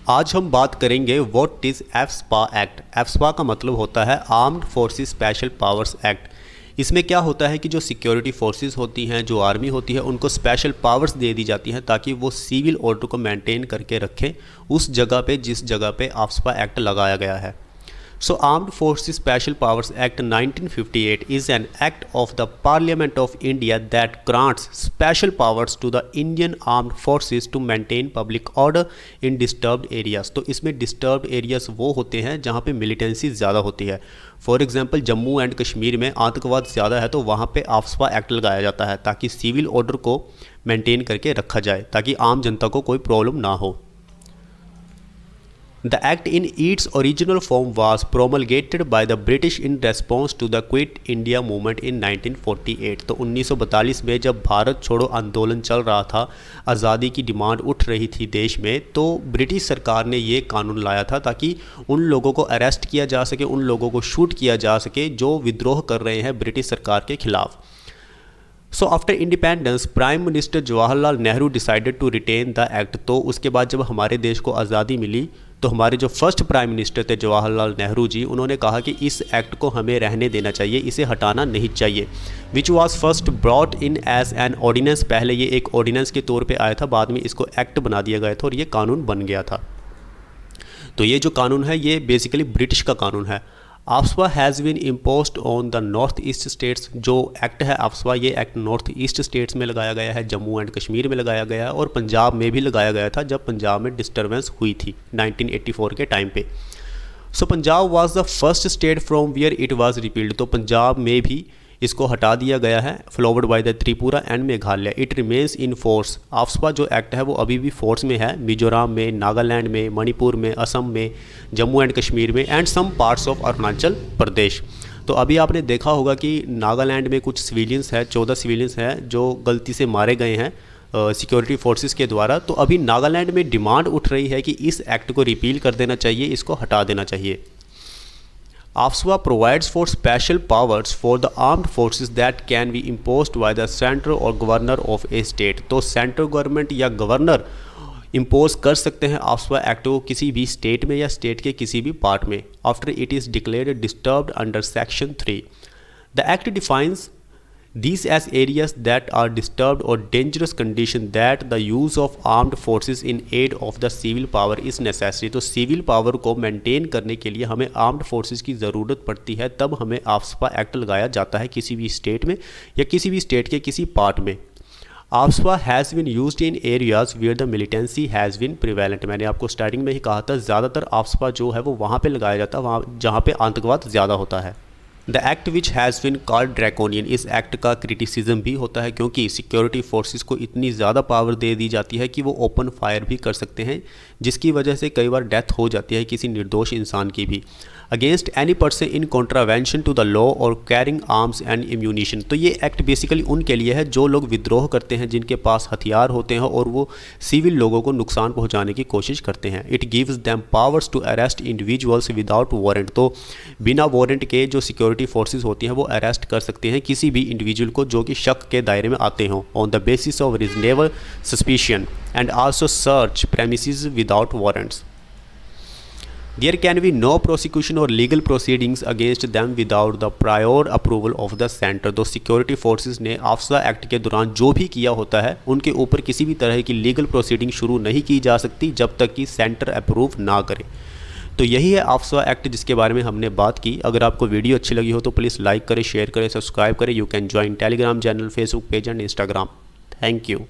आज हम बात करेंगे व्हाट इज़ एफस्पा एक्ट। एफस्पा का मतलब होता है armed forces special powers act. इसमें क्या होता है कि जो सिक्योरिटी फोर्सेस होती हैं, जो आर्मी होती है, उनको स्पेशल पावर्स दे दी जाती हैं ताकि वो सिविल ऑर्डर को मेंटेन करके रखें उस जगह पे जिस जगह पे एफस्पा एक्ट लगाया गया है। So Armed Forces Special Powers Act 1958 is an act of the Parliament of India that grants special powers to the Indian Armed Forces to maintain public order in disturbed areas। तो इसमें disturbed areas वो होते हैं जहाँ पे militancy ज़्यादा होती है। For example Jammu and Kashmir में आतंकवाद ज़्यादा है तो वहाँ पे एफस्पा एक्ट लगाया जाता है ताकि सिविल ऑर्डर को मेंटेन करके रखा जाए ताकि आम जनता को कोई प्रॉब्लम ना हो। The act in its original form was promulgated by the British in response to the Quit India movement in 1948। तो 1942 में जब भारत छोड़ो आंदोलन चल रहा था, आज़ादी की डिमांड उठ रही थी देश में, तो ब्रिटिश सरकार ने ये कानून लाया था ताकि उन लोगों को अरेस्ट किया जा सके, उन लोगों को शूट किया जा सके जो विद्रोह कर रहे हैं ब्रिटिश सरकार के खिलाफ। So after independence prime minister Jawaharlal Nehru decided to retain the act. तो उसके बाद जब हमारे देश को आज़ादी मिली तो हमारे जो फर्स्ट प्राइम मिनिस्टर थे जवाहरलाल नेहरू जी, उन्होंने कहा कि इस एक्ट को हमें रहने देना चाहिए, इसे हटाना नहीं चाहिए। Which was first brought in as an ordinance. पहले ये एक ऑर्डिनेंस के तौर पे आया था, बाद में इसको एक्ट बना दिया गया था और ये कानून बन गया था। तो ये जो कानून है ये बेसिकली ब्रिटिश का कानून है। AFSPA has been imposed on the north east states. जो एक्ट है एफस्पा, ये एक्ट नॉर्थ ईस्ट स्टेट्स में लगाया गया है, जम्मू एंड कश्मीर में लगाया गया है और पंजाब में भी लगाया गया था जब पंजाब में डिस्टर्बेंस हुई थी 1984 के टाइम पे। So Punjab was the first state from where it was repealed. तो पंजाब में भी इसको हटा दिया गया है, followed by the Tripura and Meghalaya. It remains in force. AFSPA जो एक्ट है वो अभी भी फोर्स में है, मिजोरम में, नागालैंड में, मणिपुर में, असम में, जम्मू एंड कश्मीर में and some parts of Arunachal Pradesh. तो अभी आपने देखा होगा कि नागालैंड में कुछ सिविलियंस हैं, 14 सिविलियंस हैं जो गलती से मारे गए हैं सिक्योरिटी फोर्सेस के द्वारा। तो अभी नागालैंड में डिमांड उठ रही है कि इस एक्ट को रिपील कर देना चाहिए, इसको हटा देना चाहिए। AFSPA provides for special powers for the armed forces that can be imposed by the center or governor of a state। तो सेंट्रल गवर्नमेंट या गवर्नर इम्पोज कर सकते हैं AFSPA एक्ट को किसी भी स्टेट में या स्टेट के किसी भी पार्ट में after it is declared disturbed under section 3। The act defines these as areas that are disturbed or dangerous condition that the use of armed forces in aid of the civil power is necessary। तो civil power को maintain करने के लिए हमें armed forces की ज़रूरत पड़ती है, तब हमें एफस्पा एक्ट लगाया जाता है किसी भी स्टेट में या किसी भी स्टेट के किसी पार्ट में। AFSPA has been used in areas where the militancy has been prevalent. मैंने आपको स्टार्टिंग में ही कहा था ज़्यादातर एफस्पा जो है वो वहाँ पे लगाया जाता है वहाँ जहाँ पे आतंकवाद ज़्यादा होता है। The act which has been called draconian. इस एक्ट का क्रिटिसिज्म भी होता है क्योंकि सिक्योरिटी फोर्सेस को इतनी ज़्यादा पावर दे दी जाती है कि वो ओपन फायर भी कर सकते हैं, जिसकी वजह से कई बार डेथ हो जाती है किसी निर्दोष इंसान की भी। Against any person in contravention to the law और कैरिंग आर्म्स एंड इम्यूनिशन। तो ये एक्ट बेसिकली उनके लिए है जो लोग विद्रोह करते हैं, जिनके पास हथियार होते हैं और वो सिविल लोगों को नुकसान पहुंचाने की कोशिश करते हैं। It gives them powers to arrest individuals without warrant. तो बिना वारंट के जो सिक्योरिटी फोर्सेस होती हैं वो अरेस्ट कर सकते हैं किसी भी इंडिविजुअल को जो कि शक के दायरे में आते हों on the basis of reasonable suspicion and also search premises without warrants. There can be no prosecution or legal proceedings against them without the prior approval of the center। तो सिक्योरिटी फोर्सेस ने एफस्पा act के दौरान जो भी किया होता है उनके ऊपर किसी भी तरह की लीगल प्रोसीडिंग शुरू नहीं की जा सकती जब तक कि सेंटर अप्रूव ना करे। तो यही है एफस्पा एक्ट जिसके बारे में हमने बात की। अगर आपको वीडियो अच्छी लगी हो तो प्लीज़ लाइक करें, शेयर करें, सब्सक्राइब करें। You can join Telegram channel, Facebook page and Instagram. Thank you.